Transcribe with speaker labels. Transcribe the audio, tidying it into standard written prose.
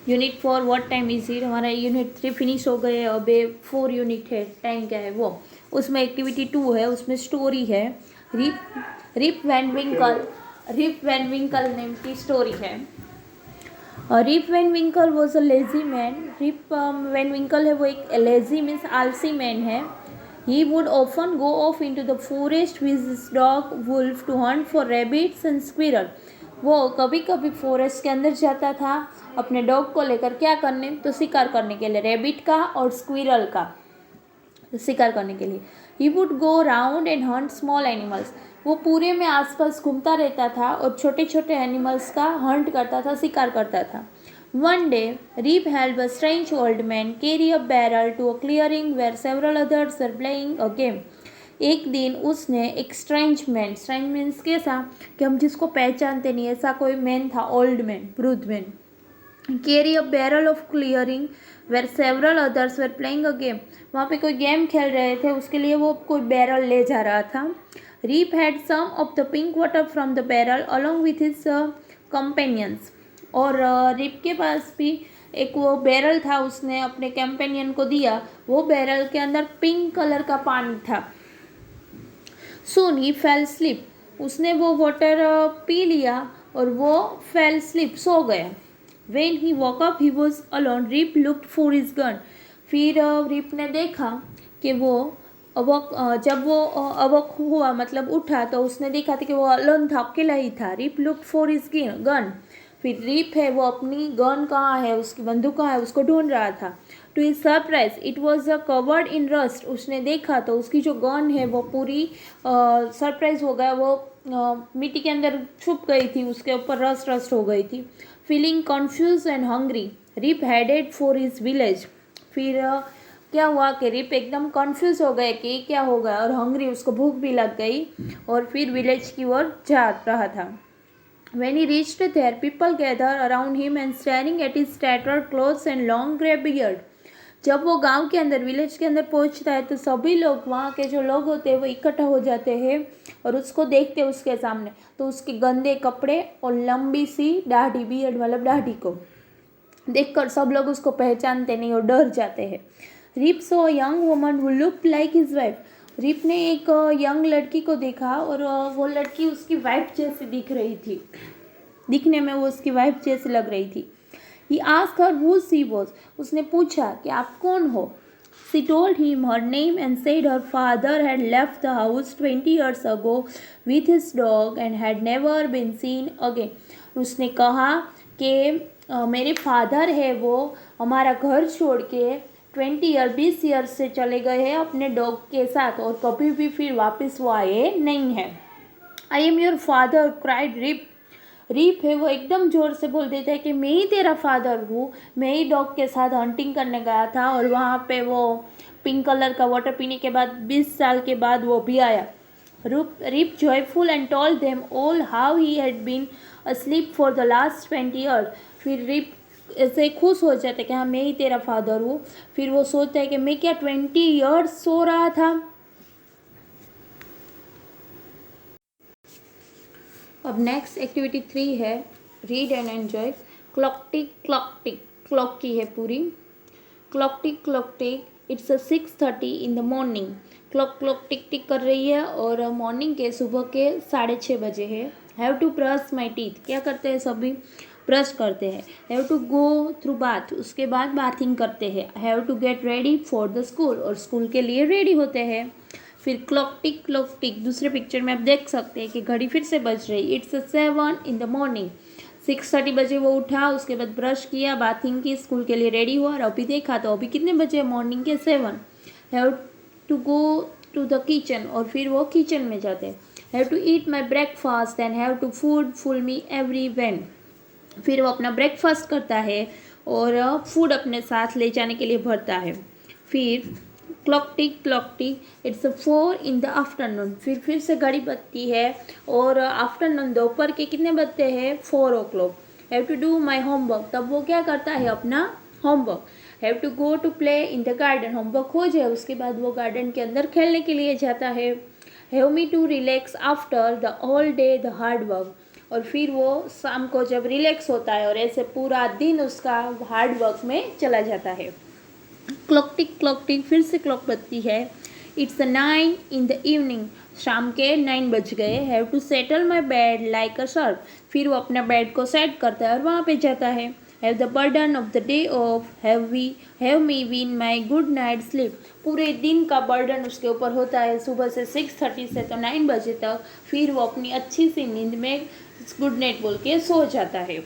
Speaker 1: Unit 4 what time is it, हमारा unit 3 finish हो गए, अब 4 यूनिट है, टाइम क्या है वो। उसमें एक्टिविटी 2 है, उसमें स्टोरी है। Rip Rip Van Winkle, Rip Van Winkle name की स्टोरी है। Rip Van Winkle was a lazy man. Rip Van Winkle है वो एक लेजी मीन्स आलसी मैन है। He would often go off into the forest with his dog Wolf to hunt for rabbits and squirrel. वो कभी कभी forest के अंदर जाता था अपने डॉग को लेकर, क्या करने, तो शिकार करने के लिए, रैबिट का और स्क्विरल का शिकार करने के लिए। He would go round and Hunt small animals. वो पूरे में आसपास घूमता रहता था और छोटे छोटे एनिमल्स का हंट करता था, शिकार करता था। One day Rip help a strange old man carry a barrel to a clearing where several others were playing a game. एक दिन उसने एक स्ट्रेंज मीन्स कैसा कि हम जिसको पहचानते नहीं, ऐसा कोई मैन था, ओल्ड मैन, वृद्ध man. Carry a barrel of clearing where several others were playing a game. वहाँ पे कोई गेम खेल रहे थे, उसके लिए वो कोई बैरल ले जा रहा था। Rip had some of the pink water from the barrel along with his companions. और रीप के पास भी एक वो बैरल था, उसने अपने कंपेनियन को दिया। वो बैरल के अंदर पिंक कलर का पानी था। सून ही फेल स्लिप, उसने वो वाटर पी लिया और वो फेल स्लिप, सो गया। When he woke up he was alone. Rip looked for his gun. फिर रिप ने देखा कि वो अवक, जब वो अवक हुआ मतलब उठा, तो उसने देखा था कि वो अलोन था, अकेला ही था। Rip looked for his gun. फिर रिप है वो अपनी गन कहाँ है, उसकी बंदूक कहाँ है, उसको ढूंढ रहा था। To his surprise it was a covered in rust. उसने देखा तो उसकी जो गन है वो पूरी सरप्राइज हो गया, वो मिट्टी के अंदर छुप गई थी, उसके ऊपर रस्ट रस्ट हो गई थी। Feeling confuse and hungry Rip headed for his village. फिर क्या हुआ कि रिप एकदम कंफ्यूज हो गए कि क्या होगा, और हंग्री, उसको भूख भी लग गई, और फिर विलेज की ओर जा रहा था। When he reached there, people gathered around him and staring at his tattered clothes and long grey beard. जब वो गांव के अंदर, विलेज के अंदर पहुंचता है, तो सभी लोग, वहाँ के जो लोग होते हैं, वो इकट्ठा हो जाते हैं और उसको देखते हैं उसके सामने। तो उसके गंदे कपड़े और लंबी सी दाढ़ी, बियर्ड मतलब दाढ़ी को देखकर सब लोग उसको पहचानते नहीं और डर जाते हैं। Rip saw young woman who looked like his wife. Rip ने एक यंग लड़की को देखा और वो लड़की उसकी वाइफ जैसी दिख रही थी, दिखने में वो उसकी वाइफ जैसी लग रही थी। He asked her who she was. उसने पूछा कि आप कौन हो। She told him her name and said her father had left the house 20 years ago with his dog and had never been seen again. उसने कहा कि मेरे फादर है वो हमारा घर छोड़ के 20 ईयर से चले गए हैं अपने डॉग के साथ, और कभी भी फिर वापस वो आए नहीं है। I am your father cried Rip. Rip है वो एकदम जोर से बोल देता है कि मैं ही तेरा फादर हूँ, मैं ही डॉग के साथ हंटिंग करने गया था और वहाँ पे वो पिंक कलर का वाटर पीने के बाद 20 साल के बाद वो भी आया। Rip joyful and told them all how he had been asleep for the last 20 years. फिर रिप ऐसे खुश हो जाते कि हाँ मैं ही तेरा फादर हूँ। फिर वो सोचता है कि मैं क्या 20 ईयर्स सो रहा था। अब नेक्स्ट एक्टिविटी 3 है, read and enjoy. Clock tick clock की है पूरी। Clock tick it's 6:30 in the morning. Clock tick tick कर रही है और मॉर्निंग के, सुबह के 6:30 बजे है। Have to brush my teeth, क्या करते हैं सभी, ब्रश करते हैं। Have to go through bath, उसके बाद बाथिंग करते हैं। Have to get ready for the school, और स्कूल के लिए रेडी होते हैं। फिर क्लॉक टिक दूसरे पिक्चर में आप देख सकते हैं कि घड़ी फिर से बज रही। It's 7 in the morning. 6:30 बजे वो उठा, उसके बाद ब्रश किया, बाथिंग की, स्कूल के लिए रेडी हुआ, और अभी देखा तो अभी कितने बजे, मॉर्निंग के 7। Have to go to the kitchen, और फिर वो किचन में जाते हैं। Have to eat my breakfast and have to food full me every when. फिर वो अपना ब्रेकफास्ट करता है और फूड अपने साथ ले जाने के लिए भरता है। फिर clock tick it's 4 in the afternoon. फिर से घड़ी बजती है और आफ्टरनून, दोपहर के कितने बजते हैं, 4 o'clock। Have to do my homework, तब वो क्या करता है, अपना homework. Have to go to play in the garden, homework हो जाए उसके बाद वो गार्डन के अंदर खेलने के लिए जाता है। Have me to relax after the all day the hard work. और फिर वो शाम को जब रिलैक्स होता है और ऐसे पूरा दिन उसका हार्ड वर्क में चला जाता है। क्लॉक टिक फिर से क्लॉक बजती है। इट्स 9 इन द इवनिंग, शाम के 9 बज गए। Have to settle my bed like a surf, फिर वो अपने बेड को सेट करता है और वहाँ पे जाता है। Have the burden of the day of, have me win my good night sleep, पूरे दिन का बर्डन उसके ऊपर होता है सुबह से 6:30 से तो 9 बजे तक। फिर वो अपनी अच्छी सी नींद में गुड नाइट बोल के सो जाता है।